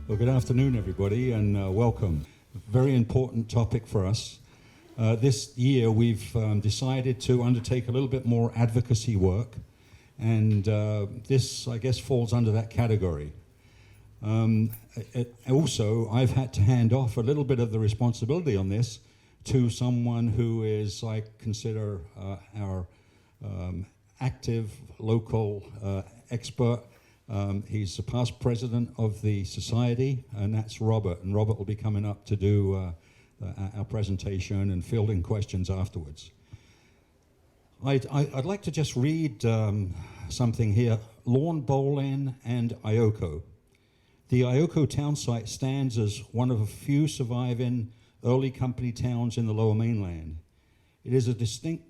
Well, good afternoon, everybody, and welcome. Very important topic for us. This year, we've decided to undertake a little bit more advocacy work, and this, I guess, falls under that category. Also, I've had to hand off a little bit of the responsibility on this to someone who is, I consider, our active local expert. He's the past president of the society, and that's Robert. And Robert will be coming up to do our presentation and fielding questions afterwards. I'd like to just read something here. Lawn Bowling and IOCO. The IOCO town site stands as one of a few surviving early company towns in the Lower Mainland. It is a distinct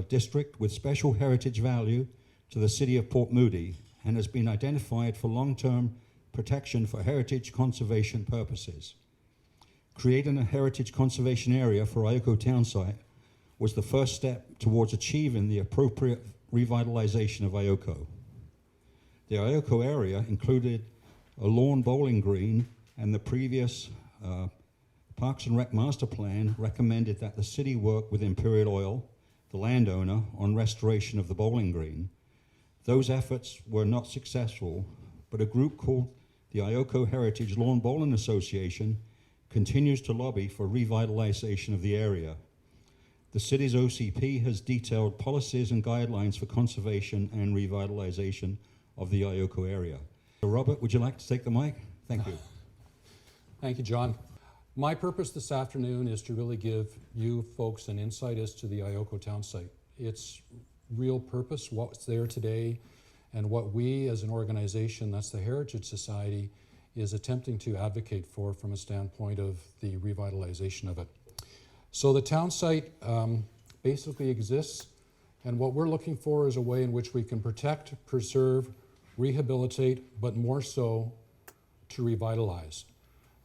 district with special heritage value to the city of Port Moody, and has been identified for long-term protection for heritage conservation purposes. Creating a heritage conservation area for IOCO town site was the first step towards achieving the appropriate revitalization of IOCO. The IOCO area included a lawn bowling green, and the previous Parks and Rec master plan recommended that the city work with Imperial Oil, the landowner, on restoration of the bowling green. Those efforts were not successful, but a group called the IOCO Heritage Lawn Bowling Association continues to lobby for revitalization of the area. The city's OCP has detailed policies and guidelines for conservation and revitalization of the IOCO area. So Robert, would you like to take the mic? Thank you. Thank you, John. My purpose this afternoon is to really give you folks an insight as to the IOCO town site. Its real purpose, what's there today, and what we as an organization, that's the Heritage Society, is attempting to advocate for from a standpoint of the revitalization of it. So the town site basically exists, and what we're looking for is a way in which we can protect, preserve, rehabilitate, but more so to revitalize.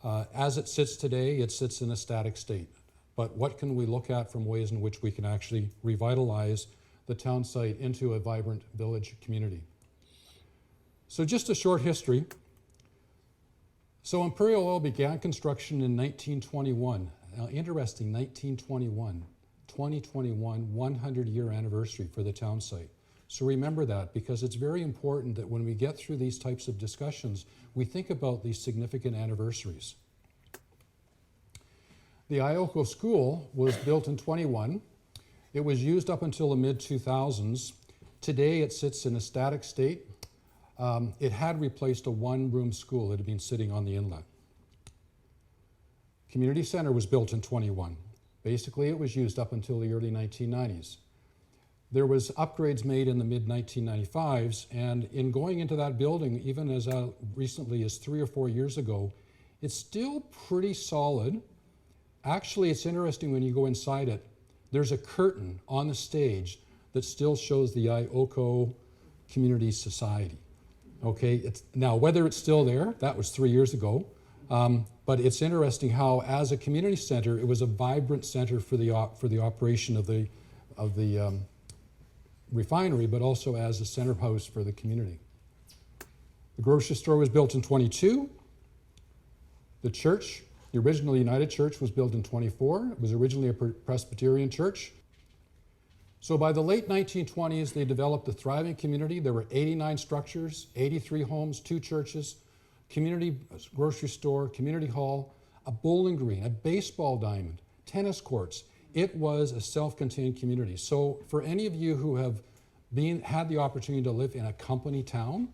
As it sits today, it sits in a static state. But what can we look at from ways in which we can actually revitalize the town site into a vibrant village community? So just a short history. So Imperial Oil began construction in 1921. Now, interesting, 1921, 2021, 100-year anniversary for the town site. So remember that, because it's very important that when we get through these types of discussions, we think about these significant anniversaries. The IOCO School was built in 21. It was used up until the mid-2000s. Today it sits in a static state. It had replaced a one-room school that had been sitting on the inlet. Community Center was built in 21. Basically, it was used up until the early 1990s. There was upgrades made in the mid-1995s, and in going into that building, even as recently as 3 or 4 years ago, it's still pretty solid. Actually, it's interesting when you go inside it, there's a curtain on the stage that still shows the IOCO Community Society. Okay, now whether it's still there, that was 3 years ago, but it's interesting how, as a community center, it was a vibrant center for the operation of the refinery, but also as a center house for the community. The grocery store was built in 22. The church, the original United Church, was built in 24. It was originally a Presbyterian church. So by the late 1920s, they developed a thriving community. There were 89 structures, 83 homes, 2 churches, community grocery store, community hall, a bowling green, a baseball diamond, tennis courts. It was a self-contained community. So for any of you who have had the opportunity to live in a company town,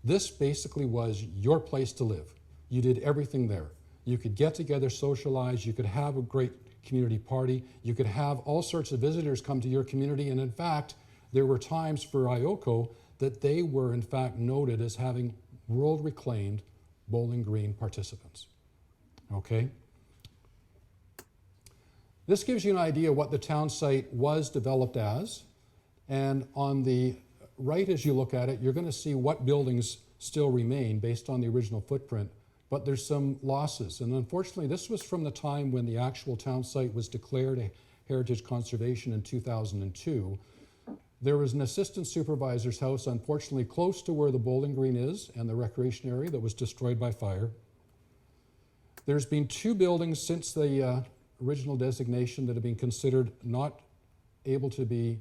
this basically was your place to live. You did everything there. You could get together, socialize, you could have a great community party, you could have all sorts of visitors come to your community, and in fact, there were times for IOCO that they were in fact noted as having world-reclaimed Bowling Green participants. Okay? This gives you an idea what the town site was developed as, and on the right as you look at it, you're going to see what buildings still remain based on the original footprint, but there's some losses. And unfortunately, this was from the time when the actual town site was declared a heritage conservation in 2002. There was an assistant supervisor's house, unfortunately, close to where the bowling green is and the recreation area, that was destroyed by fire. There's been 2 buildings since the original designation that have been considered not able to be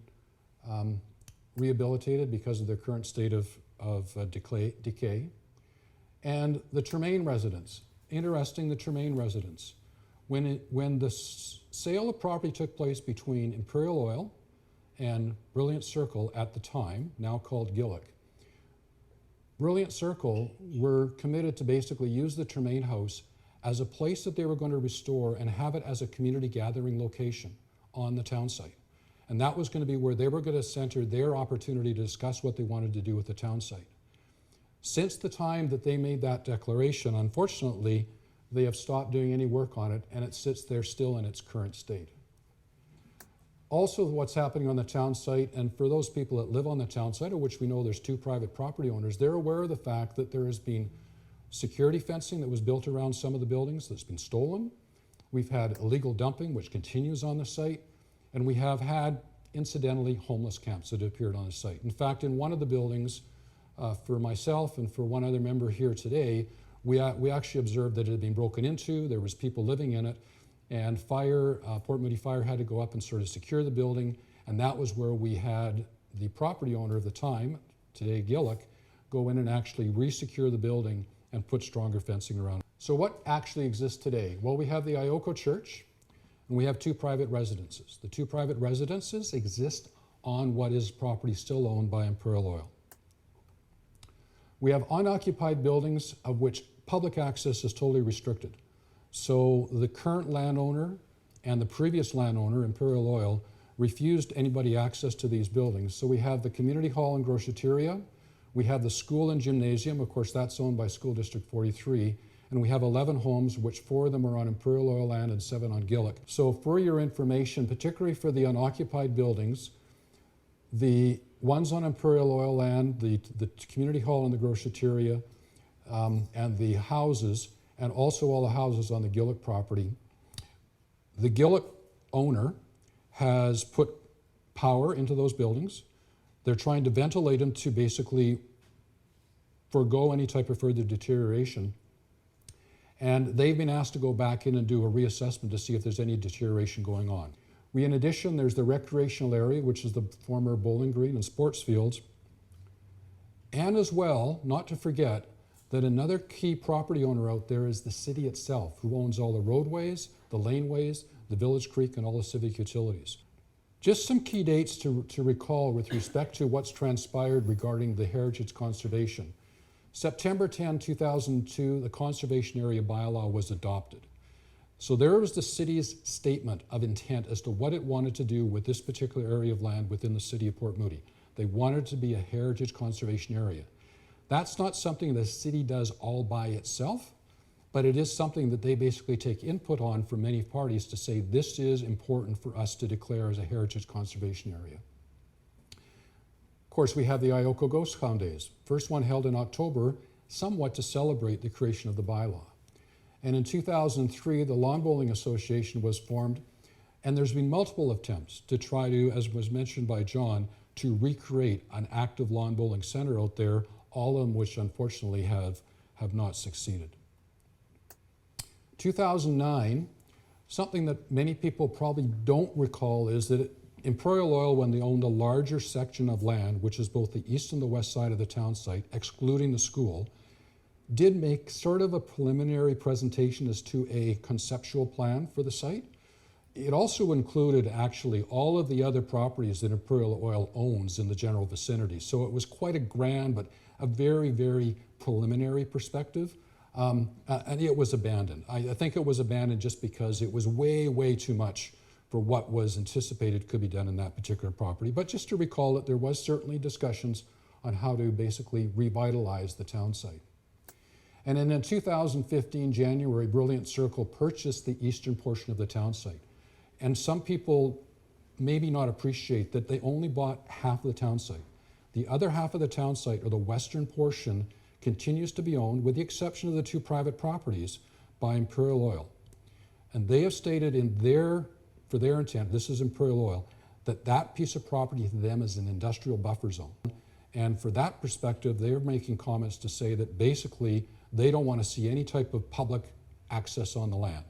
rehabilitated because of their current state of decay. And the Tremaine residence. Interesting, the Tremaine residence. When the sale of property took place between Imperial Oil and Brilliant Circle at the time, now called Gillick, Brilliant Circle were committed to basically use the Tremaine house as a place that they were going to restore and have it as a community gathering location on the town site. And that was going to be where they were going to center their opportunity to discuss what they wanted to do with the town site. Since the time that they made that declaration, unfortunately, they have stopped doing any work on it, and it sits there still in its current state. Also, what's happening on the town site, and for those people that live on the town site, of which we know there's 2 private property owners, they're aware of the fact that there has been security fencing that was built around some of the buildings that's been stolen. We've had illegal dumping, which continues on the site, and we have had, incidentally, homeless camps that appeared on the site. In fact, in one of the buildings, for myself and for one other member here today, we actually observed that it had been broken into, there was people living in it, and Port Moody Fire had to go up and sort of secure the building, and that was where we had the property owner of the time, today Gillick, go in and actually re-secure the building and put stronger fencing around it. So what actually exists today? Well, we have the IOCO Church, and we have 2 private residences. The 2 private residences exist on what is property still owned by Imperial Oil. We have unoccupied buildings of which public access is totally restricted. So the current landowner and the previous landowner, Imperial Oil, refused anybody access to these buildings. So we have the community hall and groceteria, we have the school and gymnasium, of course that's owned by School District 43, and we have 11 homes, which 4 of them are on Imperial Oil land and 7 on Gillick. So for your information, particularly for the unoccupied buildings, the ones on Imperial Oil land, the community hall and the groceteria, and the houses, and also all the houses on the Gillick property, the Gillick owner has put power into those buildings. They're trying to ventilate them to basically forego any type of further deterioration. And they've been asked to go back in and do a reassessment to see if there's any deterioration going on. In addition, there's the recreational area, which is the former bowling green and sports fields. And as well, not to forget, that another key property owner out there is the city itself, who owns all the roadways, the laneways, the village creek, and all the civic utilities. Just some key dates to recall with respect to what's transpired regarding the heritage conservation. September 10, 2002, the conservation area bylaw was adopted. So there was the city's statement of intent as to what it wanted to do with this particular area of land within the city of Port Moody. They wanted it to be a heritage conservation area. That's not something the city does all by itself, but it is something that they basically take input on from many parties to say this is important for us to declare as a heritage conservation area. Of course, we have the IOCO Ghost Hound Days. First one held in October, somewhat to celebrate the creation of the bylaw. And in 2003, the Lawn Bowling Association was formed, and there's been multiple attempts to try to, as was mentioned by John, to recreate an active lawn bowling center out there, all of them which unfortunately have not succeeded. 2009, something that many people probably don't recall is that Imperial Oil, when they owned a larger section of land, which is both the east and the west side of the town site, excluding the school, did make sort of a preliminary presentation as to a conceptual plan for the site. It also included actually all of the other properties that Imperial Oil owns in the general vicinity. So it was quite a grand, but a very, very preliminary perspective. And it was abandoned. I think it was abandoned just because it was way, way too much for what was anticipated could be done in that particular property. But just to recall that there was certainly discussions on how to basically revitalize the town site. And then in 2015, January, Brilliant Circle purchased the eastern portion of the town site. And some people maybe not appreciate that they only bought half of the town site. The other half of the town site, or the western portion, continues to be owned, with the exception of the two private properties, by Imperial Oil. And they have stated for their intent, this is Imperial Oil, that piece of property to them is an industrial buffer zone. And for that perspective, they're making comments to say that basically they don't want to see any type of public access on the land.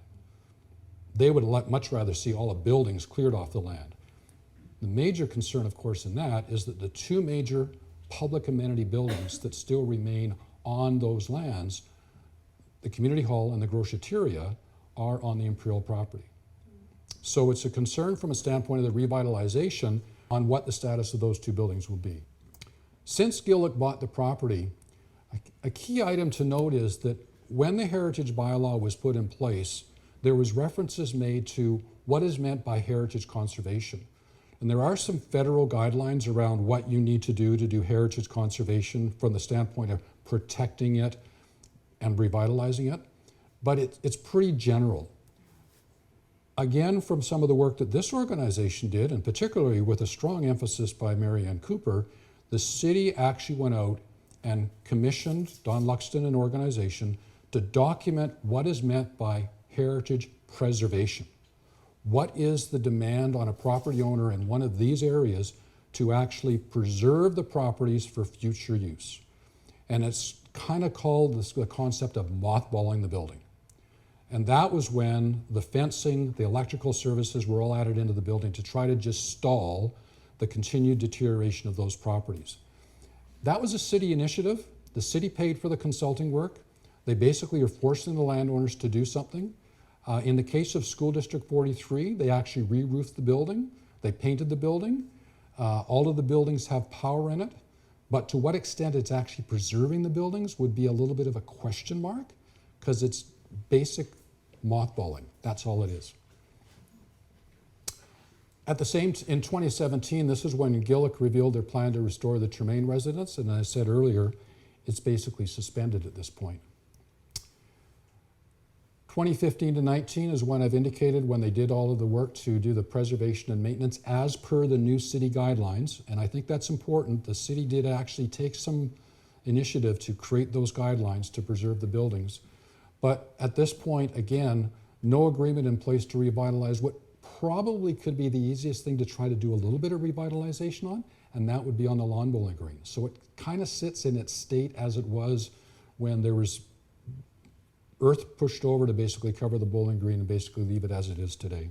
They would much rather see all the buildings cleared off the land. The major concern, of course, in that is that the two major public amenity buildings that still remain on those lands, the community hall and the groceteria, are on the Imperial property. So it's a concern from a standpoint of the revitalization on what the status of those two buildings will be. Since Gillick bought the property, a key item to note is that when the heritage bylaw was put in place, there was references made to what is meant by heritage conservation. And there are some federal guidelines around what you need to do heritage conservation from the standpoint of protecting it and revitalizing it, but it's pretty general. Again, from some of the work that this organization did, and particularly with a strong emphasis by Mary Ann Cooper, the city actually went out and commissioned Don Luxton and organization to document what is meant by heritage preservation. What is the demand on a property owner in one of these areas to actually preserve the properties for future use? And it's kind of called the concept of mothballing the building. And that was when the fencing, the electrical services were all added into the building to try to just stall the continued deterioration of those properties. That was a city initiative. The city paid for the consulting work. They basically are forcing the landowners to do something. In the case of School District 43, they actually re-roofed the building. They painted the building. All of the buildings have power in it. But to what extent it's actually preserving the buildings would be a little bit of a question mark, because it's basic mothballing. That's all it is. In 2017, this is when Gillick revealed their plan to restore the Tremaine residence, and as I said earlier, it's basically suspended at this point. 2015 to 19 is when I've indicated when they did all of the work to do the preservation and maintenance as per the new city guidelines, and I think that's important. The city did actually take some initiative to create those guidelines to preserve the buildings. But at this point, again, no agreement in place to revitalize what probably could be the easiest thing to try to do a little bit of revitalization on, and that would be on the lawn bowling green. So it kind of sits in its state as it was when there was earth pushed over to basically cover the bowling green and basically leave it as it is today.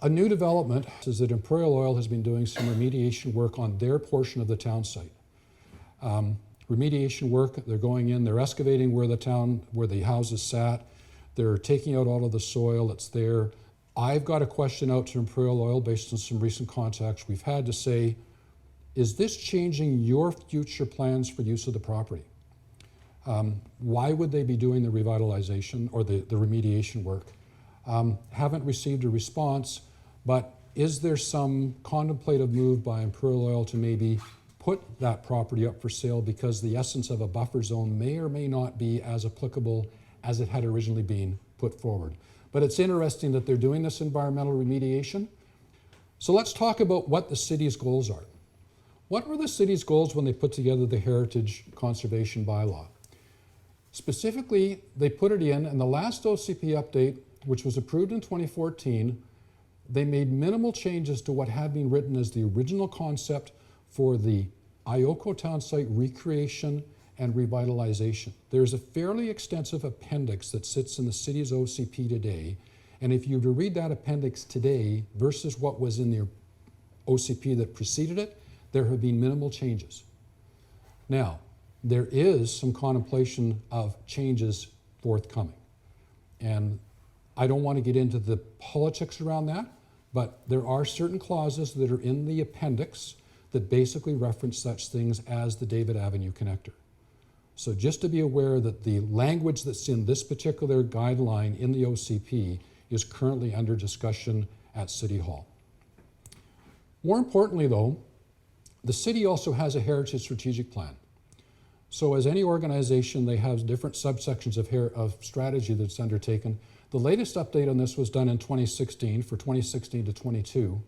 A new development is that Imperial Oil has been doing some remediation work on their portion of the town site. Remediation work, they're going in, they're excavating where the houses sat, they're taking out all of the soil that's there. I've got a question out to Imperial Oil based on some recent contacts we've had to say, is this changing your future plans for use of the property? Why would they be doing the revitalization or the remediation work? Haven't received a response, but is there some contemplative move by Imperial Oil to maybe put that property up for sale because the essence of a buffer zone may or may not be as applicable as it had originally been put forward? But it's interesting that they're doing this environmental remediation. So let's talk about what the city's goals are. What were the city's goals when they put together the Heritage Conservation Bylaw? Specifically, they put it in the last OCP update, which was approved in 2014, they made minimal changes to what had been written as the original concept for the IOCO town site recreation and revitalization. There's a fairly extensive appendix that sits in the city's OCP today, and if you were to read that appendix today versus what was in the OCP that preceded it, there have been minimal changes. Now, there is some contemplation of changes forthcoming. And I don't want to get into the politics around that, but there are certain clauses that are in the appendix that basically reference such things as the David Avenue connector. So just to be aware that the language that's in this particular guideline in the OCP is currently under discussion at City Hall. More importantly though, the city also has a heritage strategic plan. So as any organization, they have different subsections of strategy that's undertaken. The latest update on this was done in 2016, for 2016 to 22.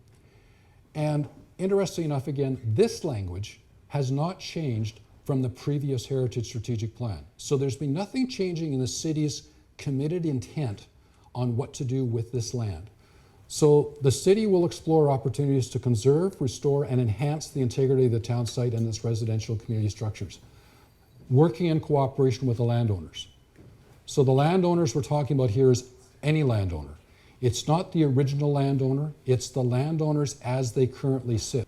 And Interesting enough, again, this language has not changed from the previous Heritage Strategic Plan. So there's been nothing changing in the city's committed intent on what to do with this land. So the city will explore opportunities to conserve, restore, and enhance the integrity of the town site and its residential community structures, working in cooperation with the landowners. So the landowners we're talking about here is any landowner. It's not the original landowner, it's the landowners as they currently sit.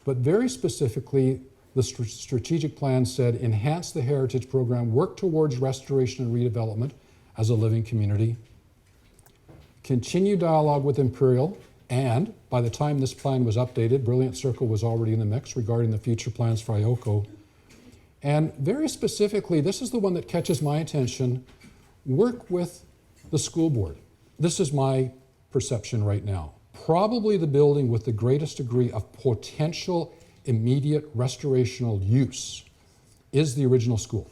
But very specifically, the strategic plan said, enhance the heritage program, work towards restoration and redevelopment as a living community, continue dialogue with Imperial, and by the time this plan was updated, Brilliant Circle was already in the mix regarding the future plans for IOCO. And very specifically, this is the one that catches my attention, work with the school board. This is my perception right now. Probably the building with the greatest degree of potential immediate restorational use is the original school.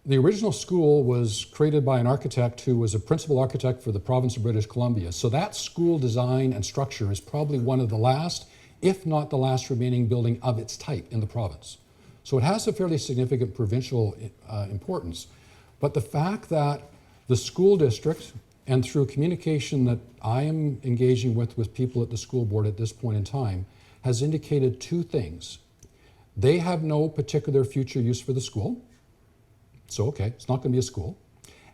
The original school was created by an architect who was a principal architect for the province of British Columbia. So that school design and structure is probably one of the last, if not the last remaining building of its type in the province. So it has a fairly significant provincial importance. But the fact that the school district, and through communication that I am engaging with people at the school board at this point in time, has indicated two things. They have no particular future use for the school. So, okay, it's not going to be a school.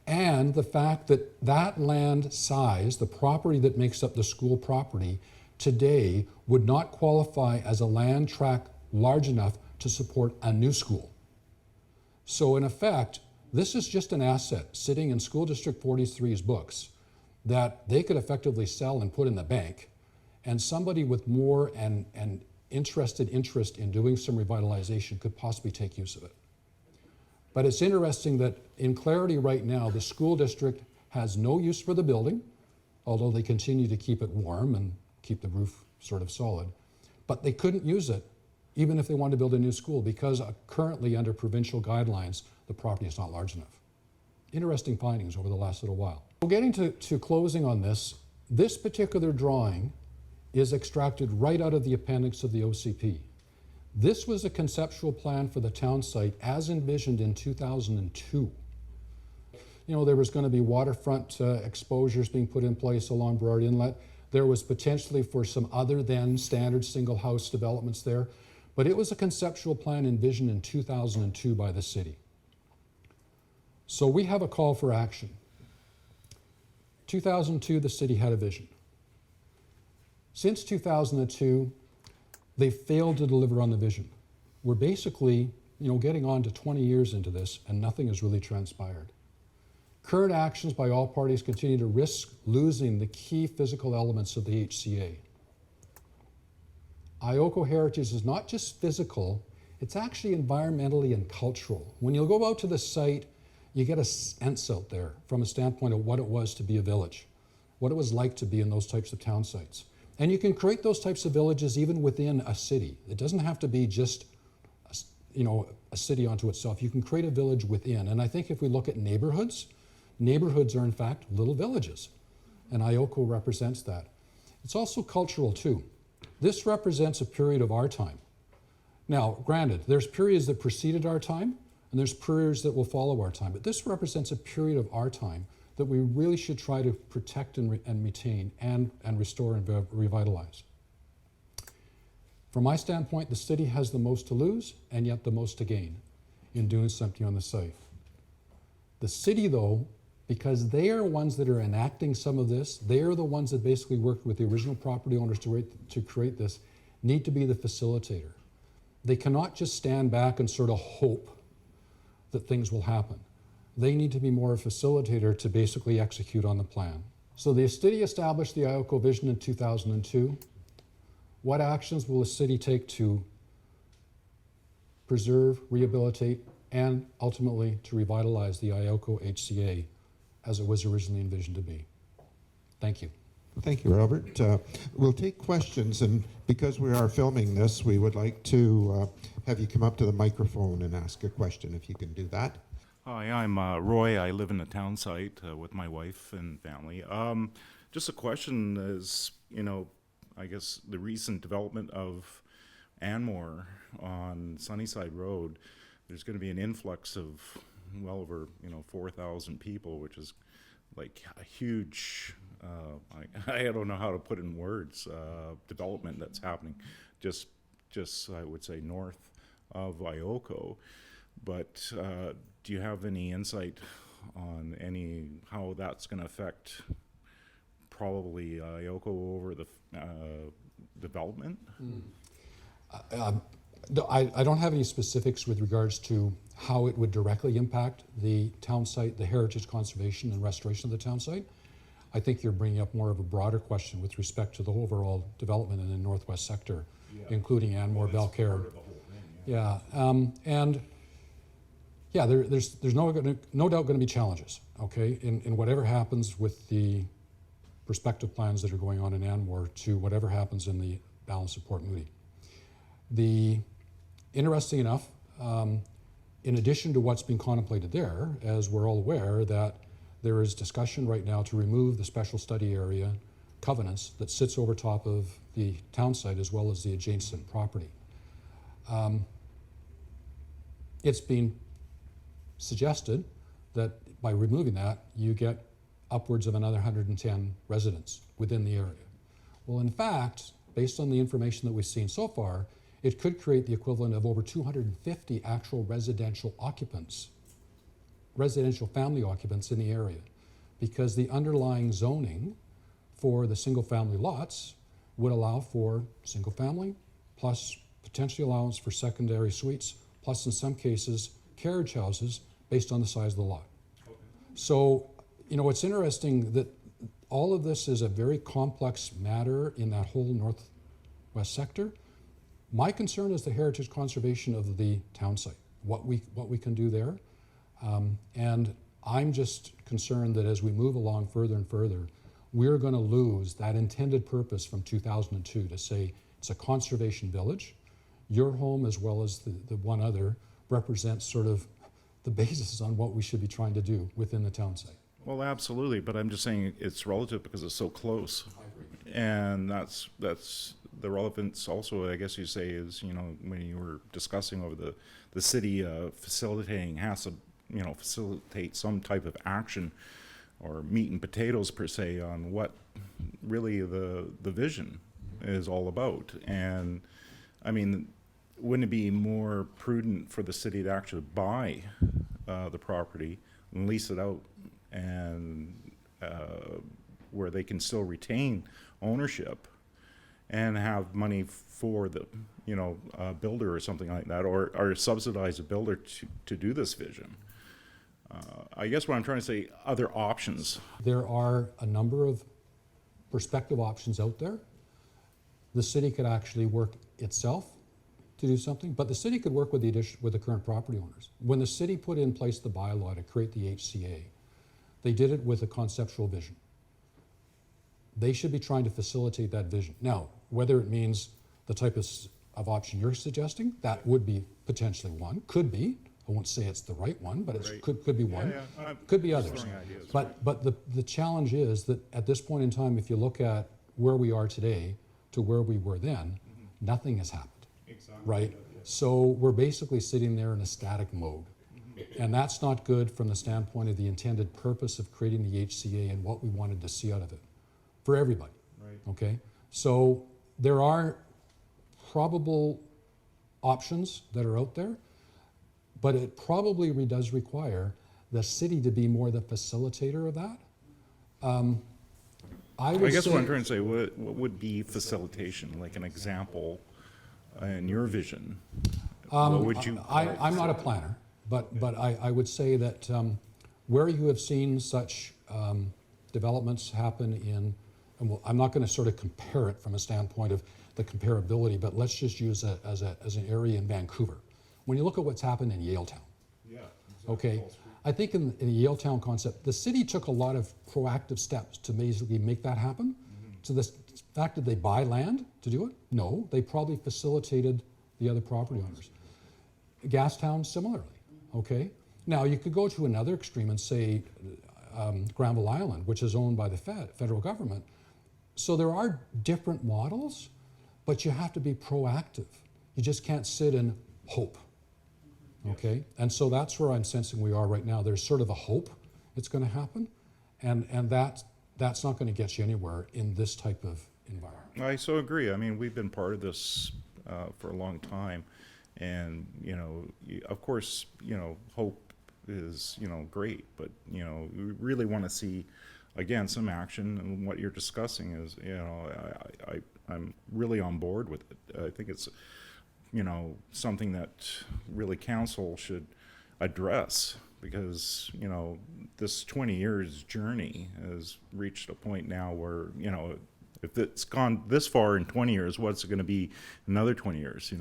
And the fact that that land size, the property that makes up the school property, today would not qualify as a land tract large enough to support a new school. So in effect, this is just an asset sitting in School District 43's books that they could effectively sell and put in the bank, and somebody with more and interest in doing some revitalization could possibly take use of it. But it's interesting that in clarity right now, the school district has no use for the building, although they continue to keep it warm and keep the roof sort of solid. But they couldn't use it even if they wanted to build a new school because currently under provincial guidelines, the property is not large enough. Interesting findings over the last little while. So getting to closing on this, this particular drawing is extracted right out of the appendix of the OCP. This was a conceptual plan for the town site as envisioned in 2002. You know, there was going to be waterfront exposures being put in place along Burrard Inlet. There was potentially for some other than standard single house developments there, but it was a conceptual plan envisioned in 2002 by the city. So we have a call for action. 2002, the city had a vision. Since 2002, they failed to deliver on the vision. We're basically, getting on to 20 years into this and nothing has really transpired. Current actions by all parties continue to risk losing the key physical elements of the HCA. IOCO heritage is not just physical, it's actually environmentally and cultural. When you go out to the site, you get a sense out there from a standpoint of what it was to be a village, what it was like to be in those types of town sites. And you can create those types of villages even within a city. It doesn't have to be just, a city unto itself. You can create a village within. And I think if we look at neighborhoods, neighborhoods are in fact little villages. And IOCO represents that. It's also cultural too. This represents a period of our time. Now, granted, there's periods that preceded our time, and there's periods that will follow our time. But this represents a period of our time that we really should try to protect and retain and restore and revitalize. From my standpoint, the city has the most to lose and yet the most to gain in doing something on the site. The city, though, because they are ones that are enacting some of this, they are the ones that basically worked with the original property owners to create this, need to be the facilitator. They cannot just stand back and sort of hope that things will happen. They need to be more a facilitator to basically execute on the plan. So the city established the IOCO vision in 2002. What actions will the city take to preserve, rehabilitate, and ultimately to revitalize the IOCO HCA as it was originally envisioned to be? Thank you. Thank you, Robert. We'll take questions, and because we are filming this, we would like to have you come up to the microphone and ask a question, if you can do that. Hi, I'm Roy. I live in the town site with my wife and family. Just a question is, I guess, the recent development of Anmore on Sunnyside Road, there's going to be an influx of well over 4,000 people, which is like a huge, I don't know how to put in words, development that's happening just I would say north of IOCO. But do you have any insight on how that's going to affect probably IOCO over the development? I don't have any specifics with regards to how it would directly impact the town site, the heritage conservation and restoration of the town site. I think you're bringing up more of a broader question with respect to the overall development in the northwest sector, including Anmore, Belcaire. There's no doubt going to be challenges, okay, in whatever happens with the prospective plans that are going on in Anmore to whatever happens in the balance of Port Moody. Interesting enough, in addition to what's being contemplated there, as we're all aware, that there is discussion right now to remove the special study area covenants that sits over top of the town site as well as the adjacent property. It's been suggested that by removing that, you get upwards of another 110 residents within the area. Well, in fact, based on the information that we've seen so far, it could create the equivalent of over 250 actual residential occupants, residential family occupants in the area, because the underlying zoning for the single family lots would allow for single family plus potentially allowance for secondary suites, plus in some cases carriage houses based on the size of the lot. Okay. So, it's interesting that all of this is a very complex matter in that whole northwest sector. My concern is the heritage conservation of the town site, what we can do there. And I'm just concerned that as we move along further and further, we're going to lose that intended purpose from 2002 to say it's a conservation village. Your home, as well as the one other, represents sort of the basis on what we should be trying to do within the town site. Well, absolutely, but I'm just saying it's relative because it's so close. I agree. And that's the relevance also, I guess you say, is, when you were discussing over the city facilitating has to, facilitate some type of action or meat and potatoes per se on what really the vision is all about. And I mean, wouldn't it be more prudent for the city to actually buy the property and lease it out, and where they can still retain ownership and have money for the builder or something like that, or subsidize a builder to do this vision? I guess what I'm trying to say, other options. There are a number of prospective options out there. The city could actually work itself to do something, but the city could work with the current property owners. When the city put in place the bylaw to create the HCA, they did it with a conceptual vision. They should be trying to facilitate that vision. Now, whether it means the type of option you're suggesting, that would be potentially one, could be. I won't say it's the right one, but it could be one. Yeah. Could be others. But the challenge is that at this point in time, if you look at where we are today to where we were then, nothing has happened. Exactly. Right? So we're basically sitting there in a static mode. And that's not good from the standpoint of the intended purpose of creating the HCA and what we wanted to see out of it for everybody. Right. Okay? So there are probable options that are out there, but it probably does require the city to be more the facilitator of that. I guess what I'm trying to say, what would be facilitation, like an example in your vision? What would you? I'm not a planner, but I would say that where you have seen such developments happen in, and I'm not going to sort of compare it from a standpoint of the comparability, but let's just use it as an area in Vancouver. When you look at what's happened in Yaletown, okay, I think in the Yaletown concept, the city took a lot of proactive steps to basically make that happen. To the fact that they buy land to do it? No, they probably facilitated the other property owners. Gastown, similarly, okay? Now, you could go to another extreme and say Granville Island, which is owned by the federal government. So there are different models, but you have to be proactive. You just can't sit and hope. Okay? And so that's where I'm sensing we are right now. There's sort of a hope it's going to happen, and that's not going to get you anywhere in this type of environment. I so agree. I mean, we've been part of this for a long time, and of course, hope is great, but we really want to see again some action. And what you're discussing is I'm really on board with it. I think it's something that really council should address, because this 20 years journey has reached a point now where if it's gone this far in 20 years, what's it going to be another 20 years?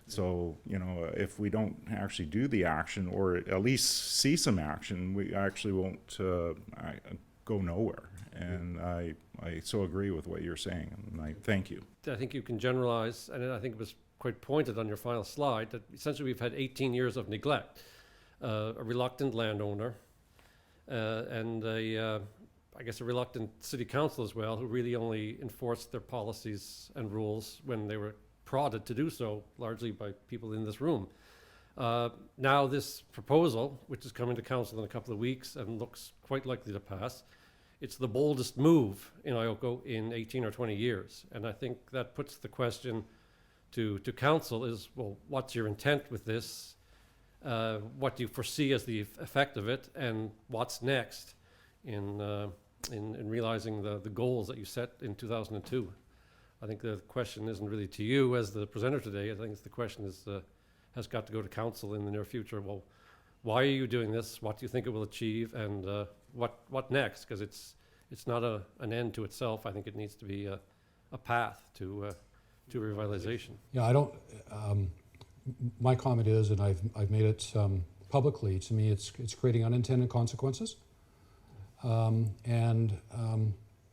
So if we don't actually do the action, or at least see some action, we actually won't go nowhere. And I so agree with what you're saying, and I thank you. I think you can generalize, and I think it was quite pointed on your final slide, that essentially we've had 18 years of neglect. A reluctant landowner, and I guess a reluctant city council as well, who really only enforced their policies and rules when they were prodded to do so, largely by people in this room. Now this proposal, which is coming to council in a couple of weeks and looks quite likely to pass, it's the boldest move in IOCO in 18 or 20 years. And I think that puts the question to council is, well, what's your intent with this? What do you foresee as the effect of it, and what's next in realizing the goals that you set in 2002? I think the question isn't really to you as the presenter today. I think the question has got to go to council in the near future. Well, why are you doing this? What do you think it will achieve? And what next? Because it's not an end to itself. I think it needs to be a path to revitalization. Yeah, I don't. My comment is, and I've made it publicly, to me it's creating unintended consequences. And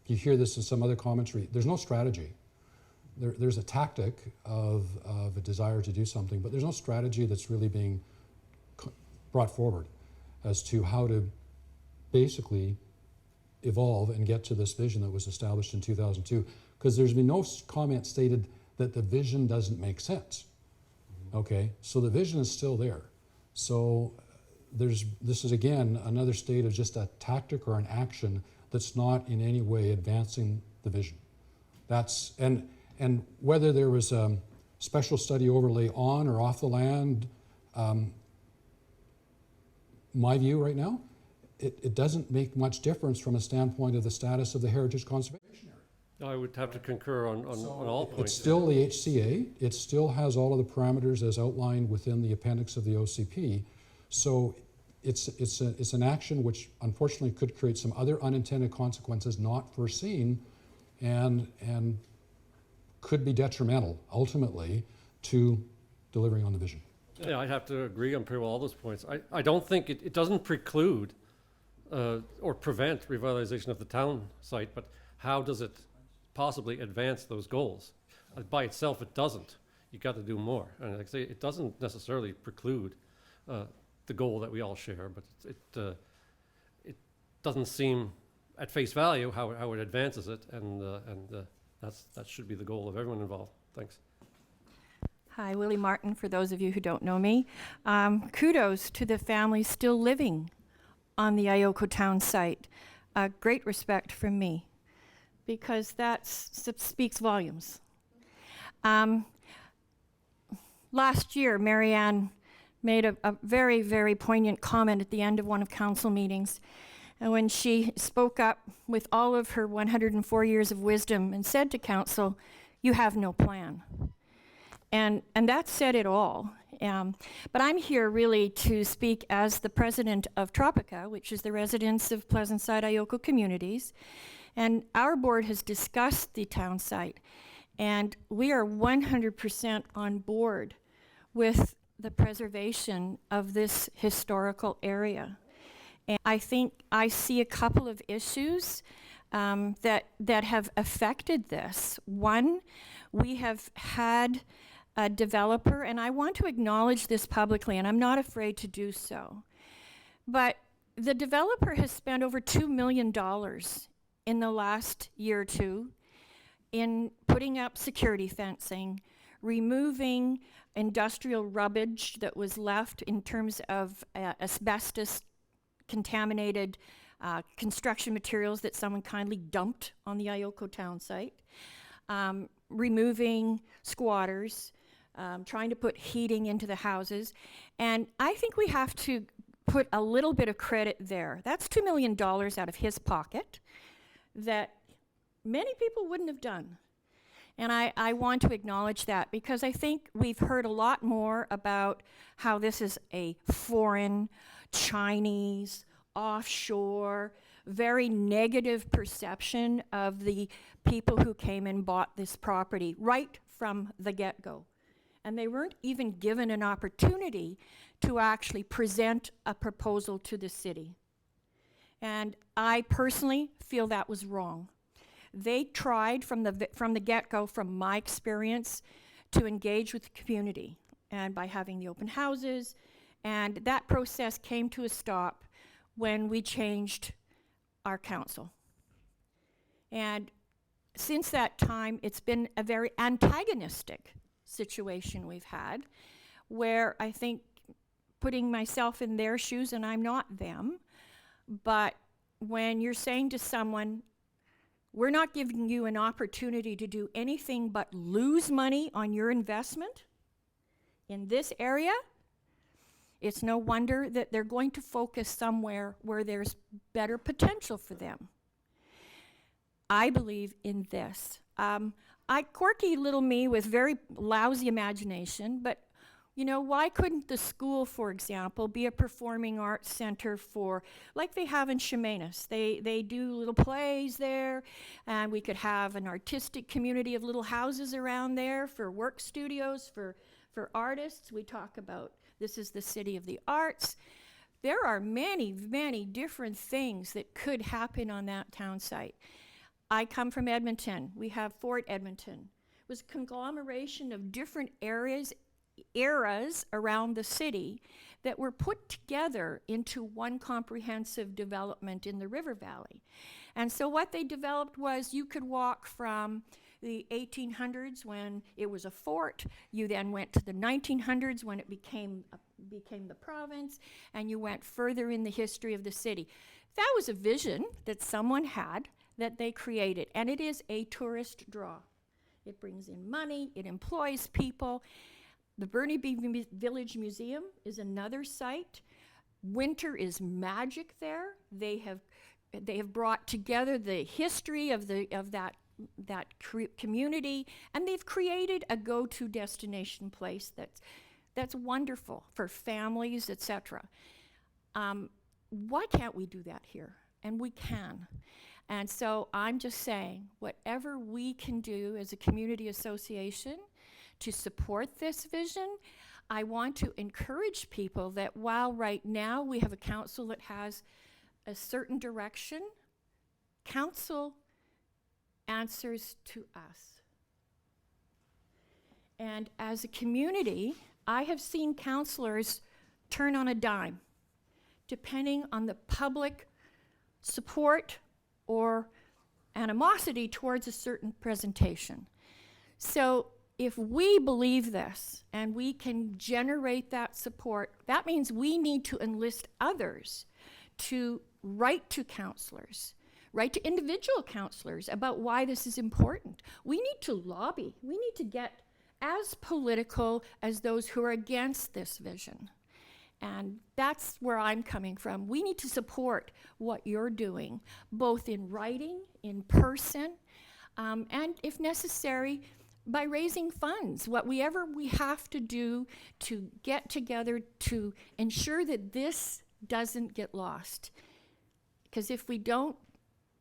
you hear this in some other commentary. There's no strategy. There's a tactic of a desire to do something, but there's no strategy that's really being brought forward as to how to basically evolve and get to this vision that was established in 2002. Because there's been no comment stated that the vision doesn't make sense. Okay, so the vision is still there. So this is again another state of just a tactic or an action that's not in any way advancing the vision. That's and whether there was a special study overlay on or off the land, my view right now, it doesn't make much difference from a standpoint of the status of the heritage conservation area. I would have to concur on all points. It's still the HCA. It still has all of the parameters as outlined within the appendix of the OCP. So it's an action which unfortunately could create some other unintended consequences not foreseen, and could be detrimental ultimately to delivering on the vision. Yeah, I'd have to agree on pretty well all those points. I don't think it doesn't preclude or prevent revitalization of the town site, but how does it possibly advance those goals? By itself, it doesn't. You got to do more. And like I say, it doesn't necessarily preclude the goal that we all share, but it doesn't seem at face value how it advances it, and that should be the goal of everyone involved. Thanks. Hi, Willie Martin, for those of you who don't know me. Kudos to the families still living on the IOCO town site. Great respect from me, because that speaks volumes. Last year, Marianne made a very, very poignant comment at the end of one of council meetings, and when she spoke up with all of her 104 years of wisdom and said to council, "You have no plan." And that said it all. But I'm here really to speak as the president of Tropica, which is the residents of Pleasant Side IOCO communities. And our board has discussed the town site, and we are 100% on board with the preservation of this historical area. And I think I see a couple of issues that have affected this. One, we have had a developer, and I want to acknowledge this publicly, and I'm not afraid to do so, but the developer has spent over $2 million in the last year or two in putting up security fencing, removing industrial rubbish that was left in terms of asbestos contaminated construction materials that someone kindly dumped on the IOCO town site, removing squatters, trying to put heating into the houses. And I think we have to put a little bit of credit there. That's $2 million out of his pocket that many people wouldn't have done. And I want to acknowledge that, because I think we've heard a lot more about how this is a foreign, Chinese, offshore, very negative perception of the people who came and bought this property right from the get-go. And they weren't even given an opportunity to actually present a proposal to the city. And I personally feel that was wrong. They tried from the get-go, from my experience, to engage with the community, and by having the open houses, and that process came to a stop when we changed our council. And since that time, it's been a very antagonistic situation we've had, where I think, putting myself in their shoes, and I'm not them, but when you're saying to someone, we're not giving you an opportunity to do anything but lose money on your investment in this area, it's no wonder that they're going to focus somewhere where there's better potential for them. I believe in this. Quirky little me with very lousy imagination, but you know, why couldn't the school, for example, be a performing arts center for, like they have in Tremaine? They do little plays there, and we could have an artistic community of little houses around there for work studios, for artists. We talk about this is the city of the arts. There are many, many different things that could happen on that town site. I come from Edmonton. We have Fort Edmonton. It was a conglomeration of different eras around the city that were put together into one comprehensive development in the river valley. And so what they developed was, you could walk from the 1800s when it was a fort, you then went to the 1900s when it became the province, and you went further in the history of the city. That was a vision that someone had, that they created, and it is a tourist draw. It brings in money, it employs people. The Burnaby Village Museum is another site. Winter is magic there. They have brought together the history of that community, and they've created a go-to destination place that's wonderful for families, etc. Why can't we do that here? And we can. And so I'm just saying, whatever we can do as a community association to support this vision, I want to encourage people that while right now we have a council that has a certain direction, council answers to us. And as a community, I have seen councillors turn on a dime, depending on the public support or animosity towards a certain presentation. So if we believe this and we can generate that support, that means we need to enlist others to write to councillors, write to individual councillors about why this is important. We need to lobby. We need to get as political as those who are against this vision. And that's where I'm coming from. We need to support what you're doing, both in writing, in person, and if necessary, by raising funds, whatever we have to do to get together to ensure that this doesn't get lost. Because if we don't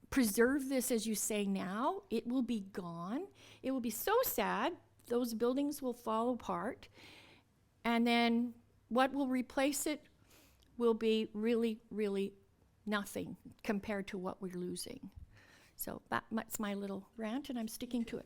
preserve this, as you say now, it will be gone. It will be so sad. Those buildings will fall apart. And then what will replace it will be really, really nothing compared to what we're losing. So that's my little rant, and I'm sticking to it.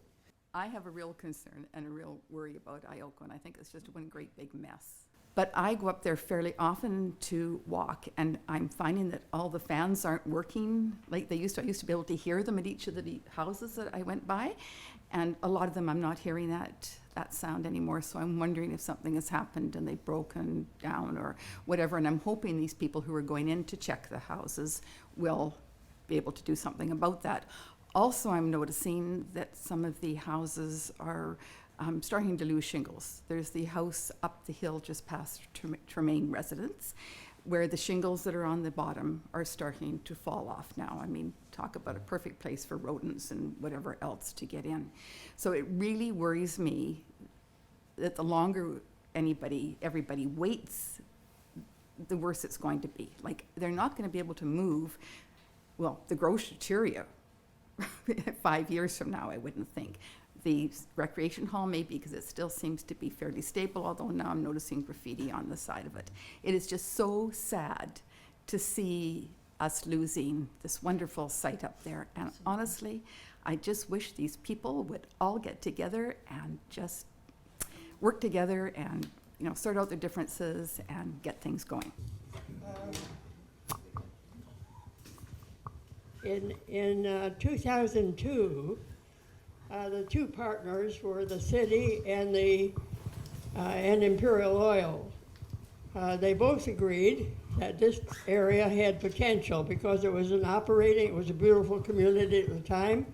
I have a real concern and a real worry about IOCO, and I think it's just one great big mess. But I go up there fairly often to walk, and I'm finding that all the fans aren't working like they used to. I used to be able to hear them at each of the houses that I went by, and a lot of them I'm not hearing that sound anymore. So I'm wondering if something has happened and they've broken down or whatever. And I'm hoping these people who are going in to check the houses will be able to do something about that. Also, I'm noticing that some of the houses are starting to lose shingles. There's the house up the hill just past Tremaine residence, where the shingles that are on the bottom are starting to fall off now. I mean, talk about a perfect place for rodents and whatever else to get in. So it really worries me that the longer everybody waits, the worse it's going to be. Like, they're not going to be able to move, well, the gross area 5 years from now, I wouldn't think. The recreation hall maybe, because it still seems to be fairly stable, although now I'm noticing graffiti on the side of it. It is just so sad to see us losing this wonderful site up there. And honestly, I just wish these people would all get together and just work together and, you know, sort out their differences and get things going. In 2002, the two partners were the city and Imperial Oil. They both agreed that this area had potential because it was it was a beautiful community at the time,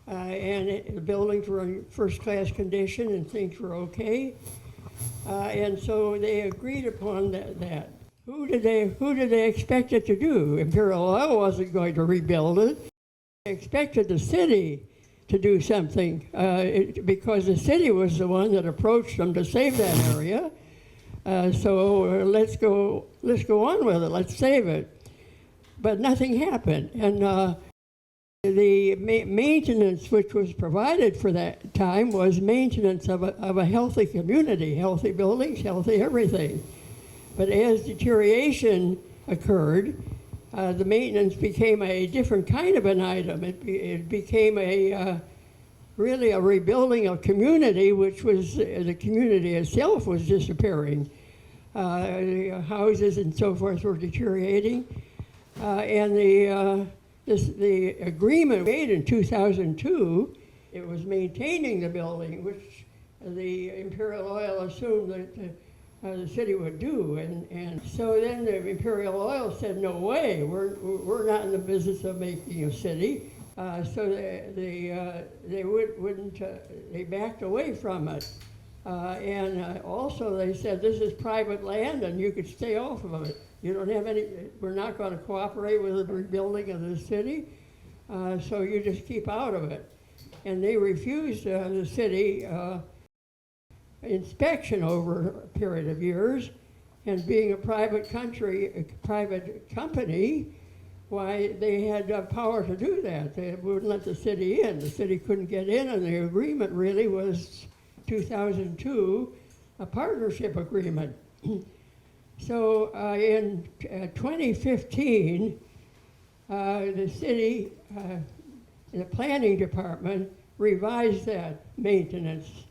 and the buildings were in first-class condition and things were okay. And so they agreed upon that. Who did they expect it to do? Imperial Oil wasn't going to rebuild it. They expected the city to do something because the city was the one that approached them to save that area. So let's go on with it. Let's save it. But nothing happened, and the maintenance which was provided for that time was maintenance of a healthy community, healthy buildings, healthy everything. But as deterioration occurred, the maintenance became a different kind of an item. It became really a rebuilding of community, which was the community itself was disappearing. The houses and so forth were deteriorating, and the agreement made in 2002, it was maintaining the building, which the Imperial Oil assumed that the city would do, and so then the Imperial Oil said, no way, we're not in the business of making a city. So they backed away from it, and also they said this is private land and you could stay off of it. You don't have any. We're not going to cooperate with the rebuilding of the city, so you just keep out of it. And they refused the city inspection over a period of years, and being a private company, why they had power to do that. They wouldn't let the city in. The city couldn't get in, and the agreement really was 2002, a partnership agreement. So in 2015, the city, the planning department revised that maintenance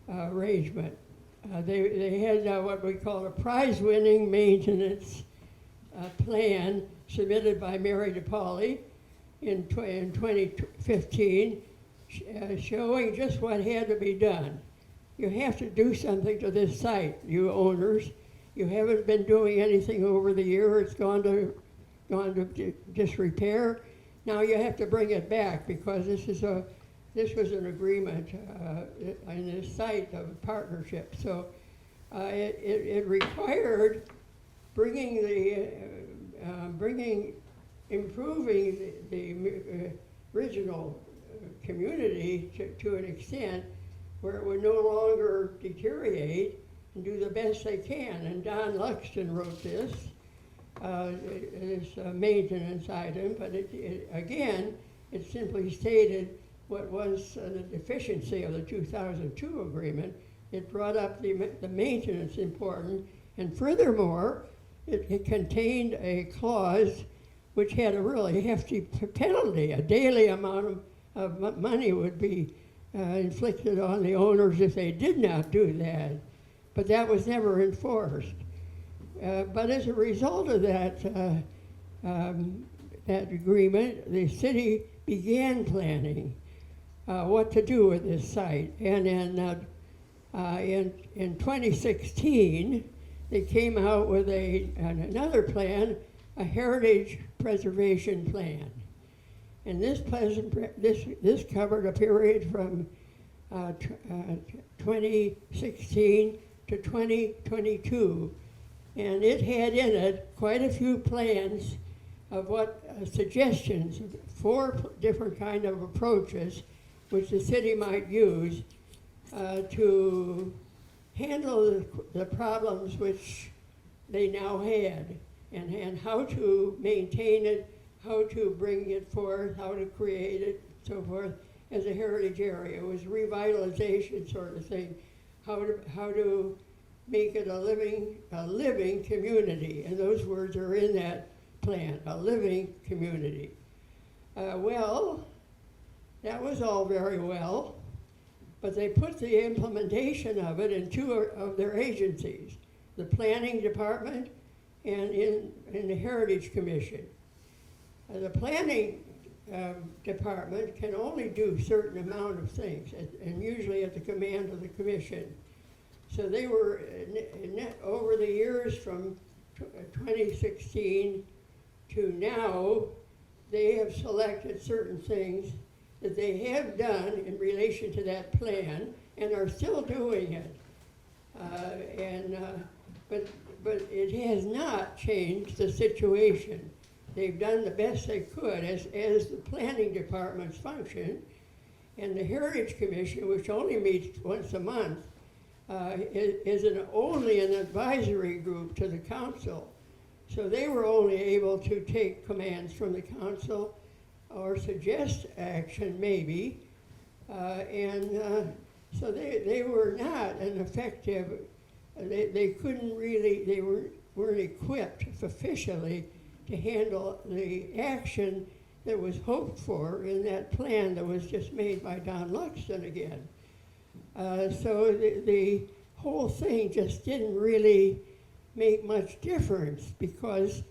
arrangement. They had what we call a prize-winning maintenance plan submitted by Mary DePauli in 2015, showing just what had to be done. You have to do something to this site, you owners. You haven't been doing anything over the year. It's gone to disrepair. Now you have to bring it back because this was an agreement in this site of a partnership. So it required improving the original community to an extent where it would no longer deteriorate and do the best they can. And Don Luxton wrote this maintenance item, but again, it simply stated what was the deficiency of the 2002 agreement. It brought up the maintenance important, and furthermore, it contained a clause which had a really hefty penalty. A daily amount of money would be inflicted on the owners if they did not do that. but that was never enforced. But as a result of that, that agreement, the city began planning what to do with this site. And in 2016, they came out with another plan, a heritage preservation plan. And this covered a period from 2016 to 2022. And it had in it quite a few plans of what suggestions, 4 different kind of approaches which the city might use to handle the problems which they now had, and how to maintain it, how to bring it forth, how to create it, so forth, as a heritage area. It was revitalization sort of thing, how to make it a living community, and those words are in that plan, a living community. Well, that was all very well, but they put the implementation of it in 2 of their agencies, the Planning Department and in the Heritage Commission. The Planning Department can only do a certain amount of things, and usually at the command of the Commission. So they were, over the years from 2016 to now, they have selected certain things that they have done in relation to that plan and are still doing it. But it has not changed the situation. They've done the best they could as the planning department's function, and the Heritage Commission, which only meets once a month, is only an advisory group to the council. So they were only able to take commands from the council or suggest action maybe, so they were not an effective, they couldn't really, they weren't equipped officially to handle the action that was hoped for in that plan that was just made by Don Luxton again. So the whole thing just didn't really make much difference, because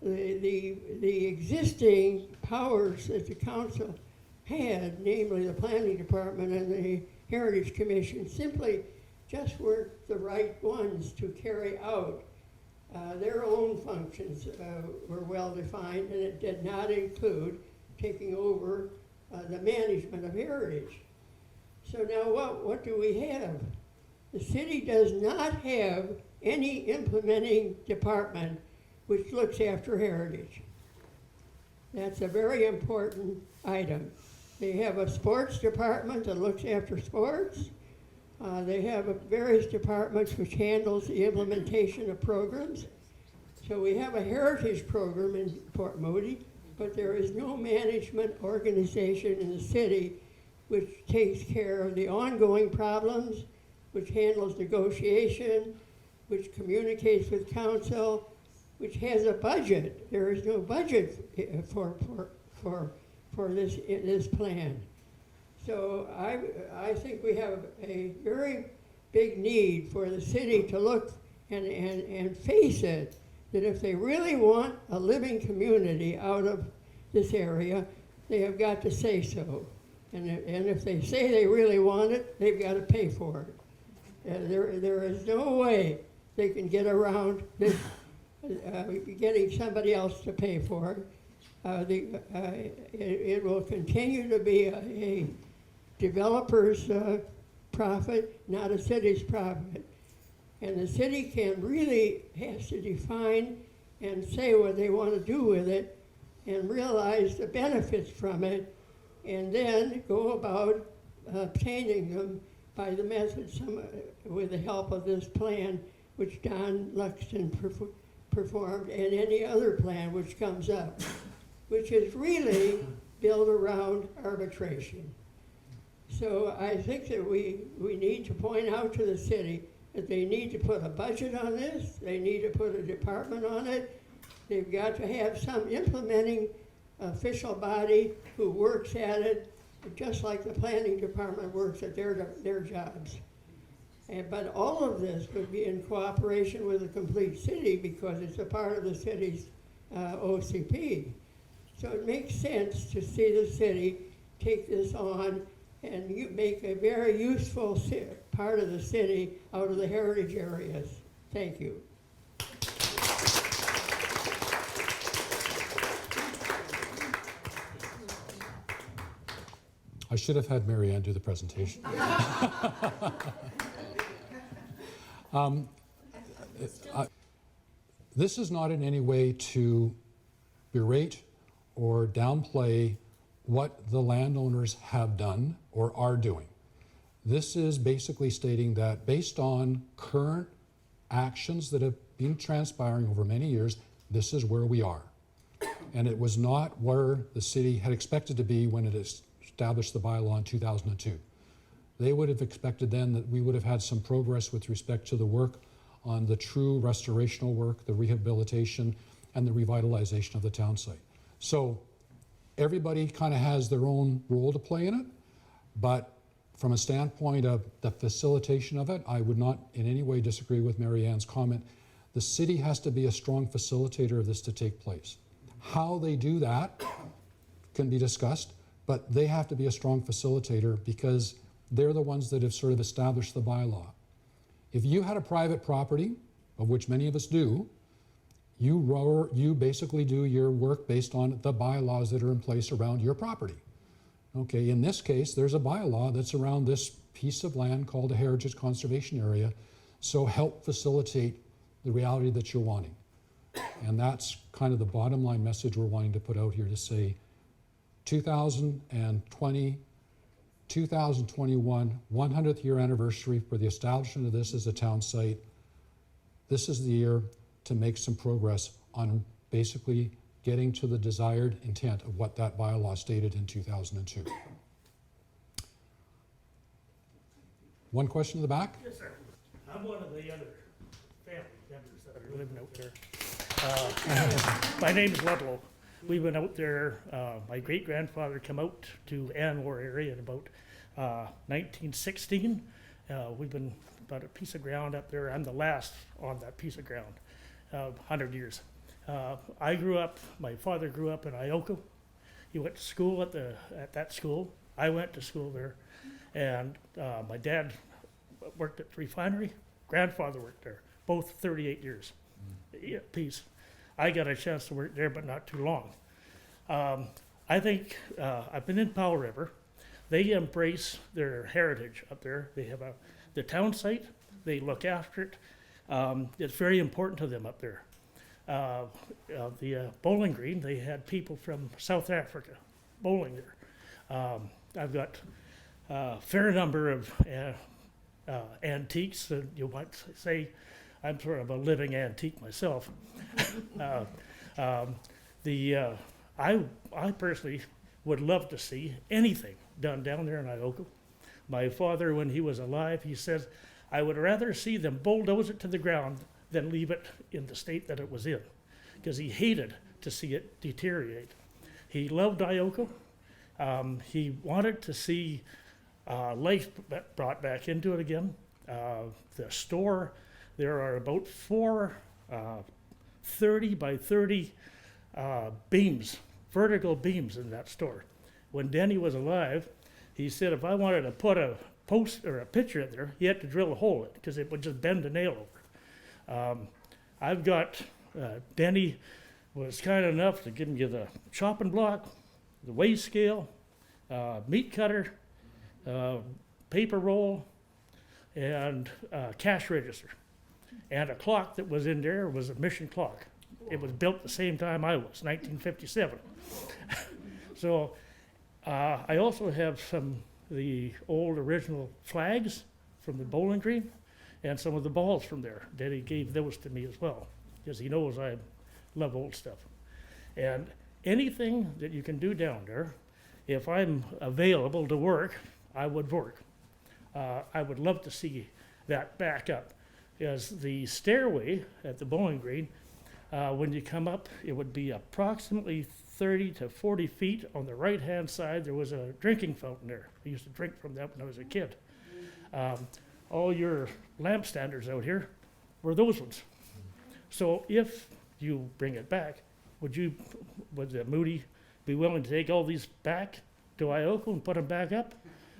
the existing powers that the council had, namely the Planning Department and the Heritage Commission, simply just weren't the right ones to carry out. Their own functions were well defined, and it did not include taking over the management of heritage. So now what do we have? The city does not have any implementing department which looks after heritage. That's a very important item. They have a sports department that looks after sports. They have various departments which handles the implementation of programs. So we have a heritage program in Port Moody, but there is no management organization in the city which takes care of the ongoing problems, which handles negotiation, which communicates with council, which has a budget. There is no budget for this plan. So I think we have a very big need for the city to look and face it, that if they really want a living community out of this area, they have got to say so. And if they say they really want it, they've got to pay for it. There is no way they can get around this, getting somebody else to pay for it. It will continue to be a developer's profit, not a city's profit. And the city has to define and say what they want to do with it and realize the benefits from it, and then go about obtaining them by the methods, with the help of this plan which Don Luxton performed, and any other plan which comes up, which is really built around arbitration. So I think that we need to point out to the city that they need to put a budget on this, they need to put a department on it, they've got to have some implementing official body who works at it, just like the planning department works at their jobs. But all of this would be in cooperation with the complete city because it's a part of the city's OCP. So it makes sense to see the city take this on and make a very useful part of the city out of the heritage areas. Thank you. I should have had Mary Ann do the presentation. This is not in any way to berate or downplay what the landowners have done or are doing. This is basically stating that based on current actions that have been transpiring over many years, this is where we are. And it was not where the city had expected to be when it established the bylaw in 2002. They would have expected then that we would have had some progress with respect to the work on the true restorational work, the rehabilitation, and the revitalization of the town site. So everybody kind of has their own role to play in it, but from a standpoint of the facilitation of it, I would not in any way disagree with Mary Ann's comment. The city has to be a strong facilitator of this to take place. How they do that can be discussed, but they have to be a strong facilitator because they're the ones that have sort of established the bylaw. If you had a private property, of which many of us do, you basically do your work based on the bylaws that are in place around your property. Okay, in this case, there's a bylaw that's around this piece of land called a heritage conservation area, so help facilitate the reality that you're wanting. And that's kind of the bottom line message we're wanting to put out here to say 2020, 2021, 100th year anniversary for the establishment of this as a town site. This is the year to make some progress on basically getting to the desired intent of what that bylaw stated in 2002. One question in the back? Yes, sir. I'm one of the other family members that are living out there. My name is Ludlow. We went out there, my great-grandfather came out to Anmore area in about 1916. We've been about a piece of ground up there. I'm the last on that piece of ground, 100 years. I grew up, my father grew up in IOCO. He went to school at that school. I went to school there. And my dad worked at the refinery. Grandfather worked there, both 38 years apiece. I got a chance to work there, but not too long. I think I've been in Powell River. They embrace their heritage up there. They have the town site. They look after it. It's very important to them up there. The bowling green, they had people from South Africa bowling there. I've got a fair number of antiques. You might say I'm sort of a living antique myself. I personally would love to see anything done down there in IOCO. My father, when he was alive, he says, I would rather see them bulldoze it to the ground than leave it in the state that it was in, because he hated to see it deteriorate. He loved IOCO. He wanted to see life brought back into it again. The store, there are about 4 30 by 30 beams, vertical beams in that store. When Denny was alive, he said if I wanted to put a post or a picture in there, he had to drill a hole in it because it would just bend the nail over. I've got, Denny was kind enough to give me the chopping block, the weigh scale, meat cutter, paper roll, and cash register. And a clock that was in there was a mission clock. It was built the same time I was, 1957. So I also have the old original flags from the Bowling Green and some of the balls from there. Daddy gave those to me as well, because he knows I love old stuff. And anything that you can do down there, if I'm available to work, I would work. I would love to see that back up. As the stairway at the Bowling Green, when you come up, it would be approximately 30 to 40 feet. On the right-hand side, there was a drinking fountain there. I used to drink from that when I was a kid. all your lamp standards out here were those ones. So if you bring it back, would the Moody be willing to take all these back to IOCO and put them back up?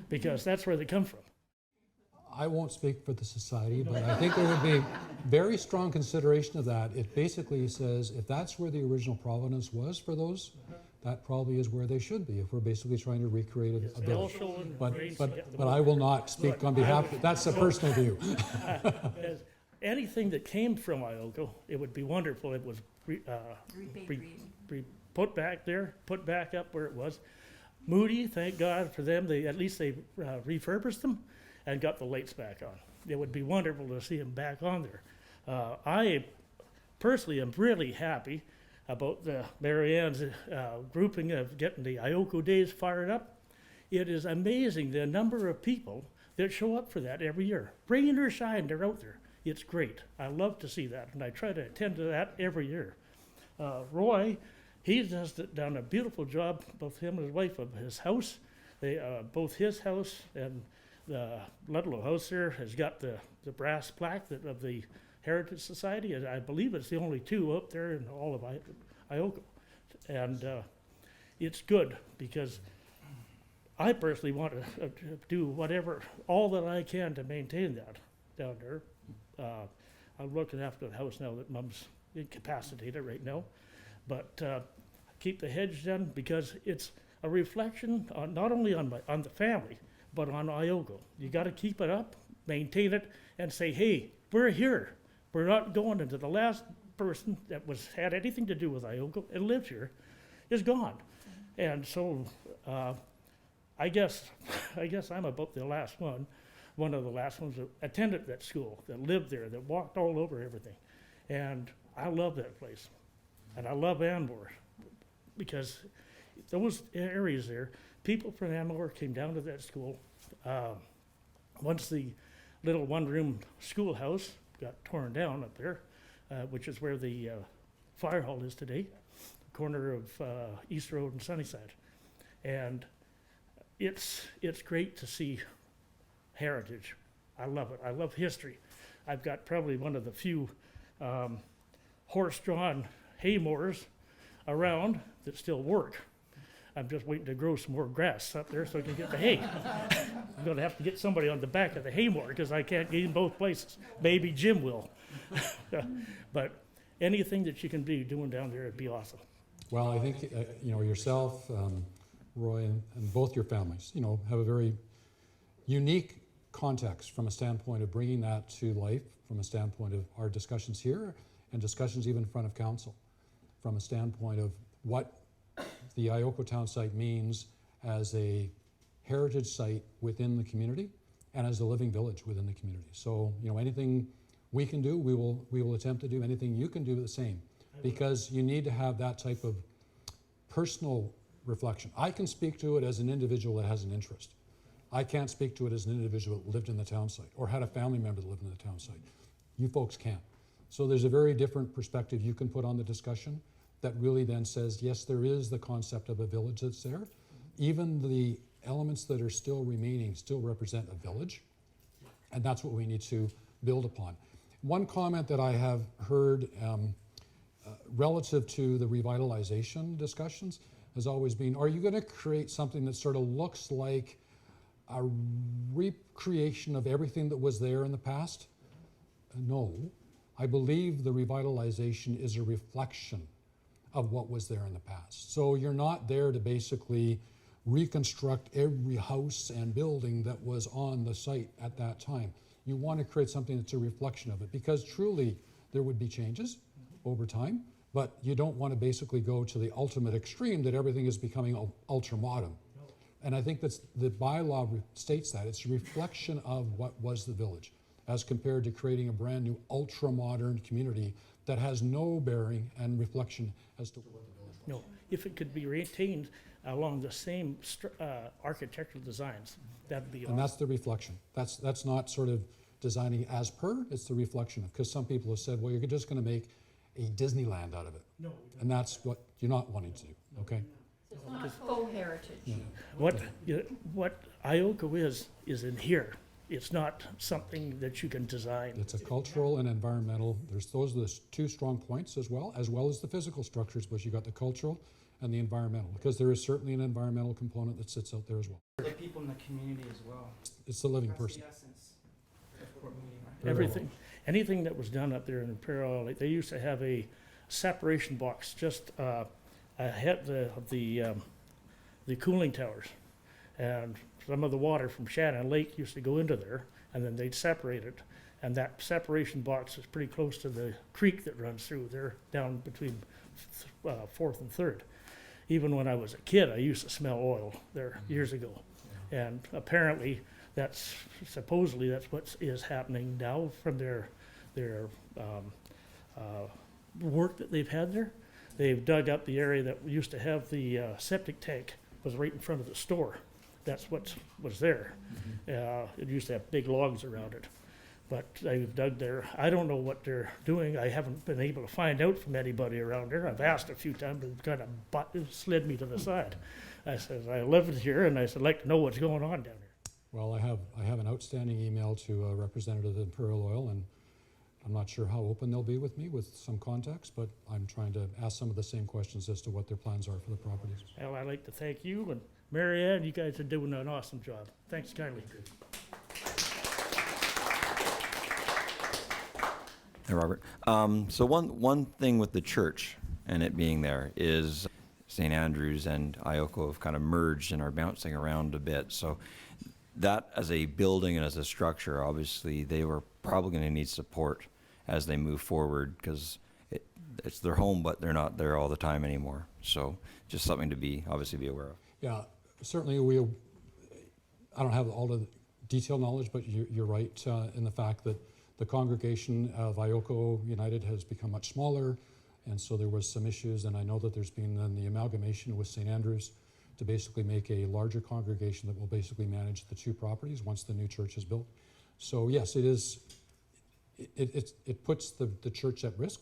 Because that's where they come from. I won't speak for the society, but I think there would be very strong consideration of that. It basically says if that's where the original provenance was for those, that probably is where they should be if we're basically trying to recreate a village. But I will not speak on behalf, that's a personal view. As anything that came from IOCO, it would be wonderful if it was put back there, put back up where it was. Moody, thank God for them, at least they refurbished them and got the lights back on. It would be wonderful to see them back on there. I personally am really happy about the Mary Ann's grouping of getting the IOCO days fired up. It is amazing the number of people that show up for that every year. Rain or shine, they're out there. It's great. I love to see that, and I try to attend to that every year. Roy, he's done a beautiful job, both him and his wife, of his house. Both his house and the Ludlow house there has got the brass plaque of the Heritage Society. I believe it's the only two up there in all of IOCO. And it's good because I personally want to do all that I can to maintain that down there. I'm looking after the house now that Mom's incapacitated right now. But keep the hedge done because it's a reflection on, not only on the family, but on IOCO. You got to keep it up, maintain it, and say, hey, we're here. We're not going into the last person that had anything to do with IOCO and lived here is gone. And so I guess I'm about the last one of the last ones that attended that school, that lived there, that walked all over everything. And I love that place. And I love Anmore because those areas there, people from Anmore came down to that school. Once the little one-room schoolhouse got torn down up there, which is where the fire hall is today, the corner of East Road and Sunnyside. And it's great to see heritage. I love it. I love history. I've got probably one of the few horse-drawn hay mowers around that still work. I'm just waiting to grow some more grass up there so I can get the hay. I'm going to have to get somebody on the back of the hay mower because I can't get in both places. Maybe Jim will. But anything that you can be doing down there would be awesome. Well, I think yourself, Roy, and both your families, have a very unique context from a standpoint of bringing that to life, from a standpoint of our discussions here and discussions even in front of council, from a standpoint of what the IOCO town site means as a heritage site within the community and as a living village within the community. So, anything we can do, we will attempt to do. Anything you can do, the same, because you need to have that type of personal reflection. I can speak to it as an individual that has an interest. I can't speak to it as an individual that lived in the town site or had a family member that lived in the town site. You folks can't. So there's a very different perspective you can put on the discussion that really then says, yes, there is the concept of a village that's there. Even the elements that are still remaining still represent a village, and that's what we need to build upon. One comment that I have heard relative to the revitalization discussions has always been, are you going to create something that sort of looks like a recreation of everything that was there in the past? No. I believe the revitalization is a reflection of what was there in the past. So you're not there to basically reconstruct every house and building that was on the site at that time. You want to create something that's a reflection of it, because truly there would be changes over time, but you don't want to basically go to the ultimate extreme that everything is becoming ultra-modern. And I think that's the bylaw states that. It's a reflection of what was the village, as compared to creating a brand new ultra-modern community that has no bearing and reflection as to what the village was. No, if it could be retained along the same architectural designs, that'd be awesome. And that's the reflection. That's not sort of designing as per, it's the reflection of, because some people have said, well, you're just going to make a Disneyland out of it. No. And that's what you're not wanting to do, okay? It's not full heritage. What IOCO is in here. It's not something that you can design. It's a cultural and environmental. Those are the two strong points as well as the physical structures, but you got the cultural and the environmental, because there is certainly an environmental component that sits out there as well. The people in the community as well. It's the living That's person. the essence of Port Moody, right? Everything, anything that was done up there in Imperial, like they used to have a separation box just ahead of the cooling towers, and some of the water from Shannon Lake used to go into there, and then they'd separate it, and that separation box is pretty close to the creek that runs through there, down between 4th and 3rd. Even when I was a kid, I used to smell oil there years ago, and apparently supposedly that's what is happening now from their work that they've had there. They've dug up the area that used to have the septic tank, was right in front of the store. That's what was there. It used to have big logs around it, but they've dug there. I don't know what they're doing. I haven't been able to find out from anybody around there. I've asked a few times, but it kind of slid me to the side. I said, I live here, and I said, I'd like to know what's going on down here. Well, I have an outstanding email to a representative of Imperial Oil, and I'm not sure how open they'll be with me with some context, but I'm trying to ask some of the same questions as to what their plans are for the properties. Well, I'd like to thank you, and Mary Ann, you guys are doing an awesome job. Thanks kindly. Hey, Robert. So one thing with the church and it being there is St. Andrew's and IOCO have kind of merged and are bouncing around a bit. So that as a building and as a structure, obviously they were probably going to need support as they move forward, because it's their home, but they're not there all the time anymore. So just something to obviously be aware of. Yeah, certainly I don't have all the detailed knowledge, but you're right in the fact that the congregation of IOCO United has become much smaller, and so there was some issues, and I know that there's been then the amalgamation with St. Andrew's to basically make a larger congregation that will basically manage the two properties once the new church is built. So yes, it puts the church at risk,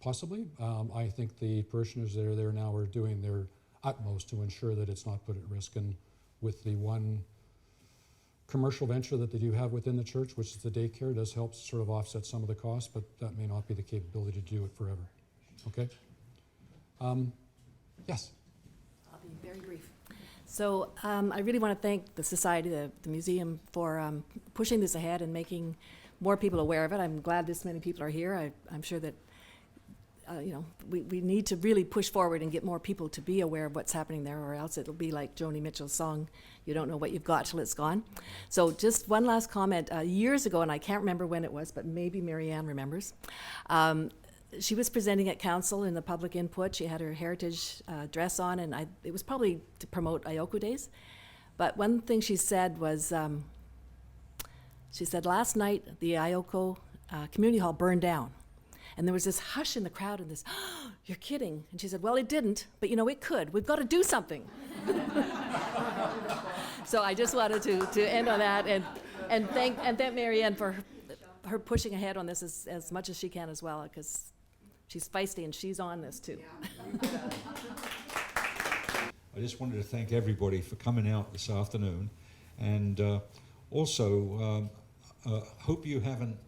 possibly. I think the parishioners that are there now are doing their utmost to ensure that it's not put at risk, and with the one commercial venture that they do have within the church, which is the daycare, does help sort of offset some of the costs, but that may not be the capability to do it forever. Okay? Yes? I'll be very brief. So I really want to thank the Society, the museum, for pushing this ahead and making more people aware of it. I'm glad this many people are here. I'm sure that we need to really push forward and get more people to be aware of what's happening there, or else it'll be like Joni Mitchell's song, you don't know what you've got till it's gone. So just one last comment. Years ago, and I can't remember when it was, but maybe Mary Ann remembers, she was presenting at council in the public input. She had her heritage dress on, and it was probably to promote IOCO Days. But one thing she said was, she said, last night the IOCO community hall burned down. And there was this hush in the crowd and this, oh, you're kidding. And she said, well, it didn't, but it could. We've got to do something. So I just wanted to end on that and thank Mary Ann for her pushing ahead on this as much as she can as well, because she's feisty and she's on this too. I just wanted to thank everybody for coming out this afternoon, and also hope you haven't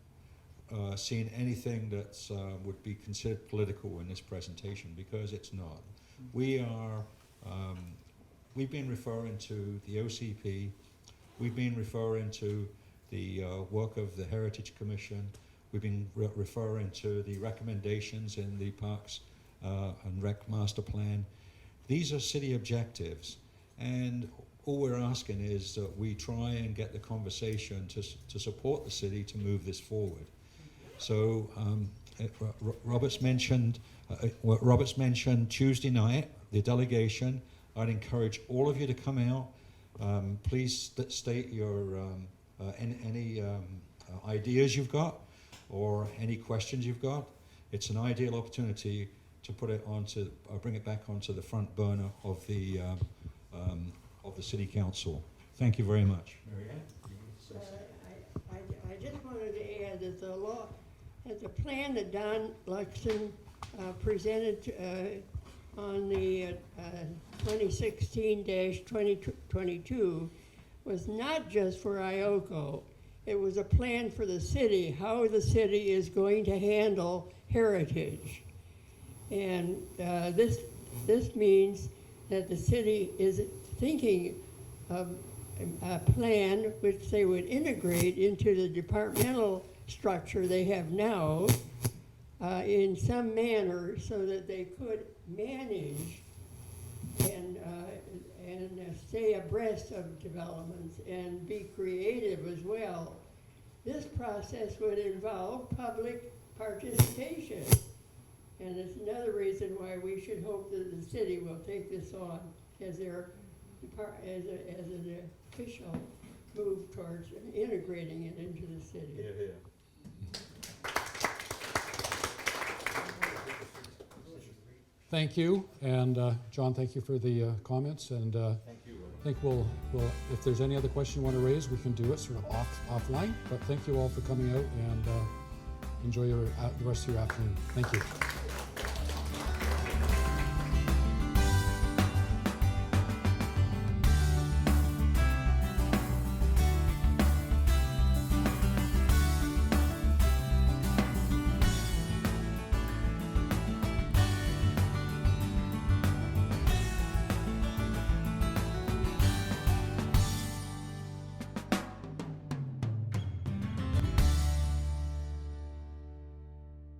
seen anything that would be considered political in this presentation, because it's not. We've been referring to the OCP, we've been referring to the work of the Heritage Commission, we've been referring to the recommendations in the Parks and Rec Master Plan. These are city objectives, and all we're asking is that we try and get the conversation to support the city to move this forward. So Robert's mentioned Tuesday night, the delegation. I'd encourage all of you to come out. Please state your any ideas you've got or any questions you've got. It's an ideal opportunity to put it bring it back onto the front burner of the City Council. Thank you very much. Mary Ann? I just wanted to add that the plan that Don Luxon presented on the 2016-2022 was not just for IOCO. It was a plan for the city, how the city is going to handle heritage. And this means that the city is thinking of a plan which they would integrate into the departmental structure they have now in some manner so that they could manage and stay abreast of developments and be creative as well. This process would involve public participation. And it's another reason why we should hope that the city will take this on as an official move towards integrating it into the city. Thank you, and John, thank you for the comments, and I think we'll, if there's any other question you want to raise, we can do it sort of offline, but thank you all for coming out, and enjoy the rest of your afternoon. Thank you.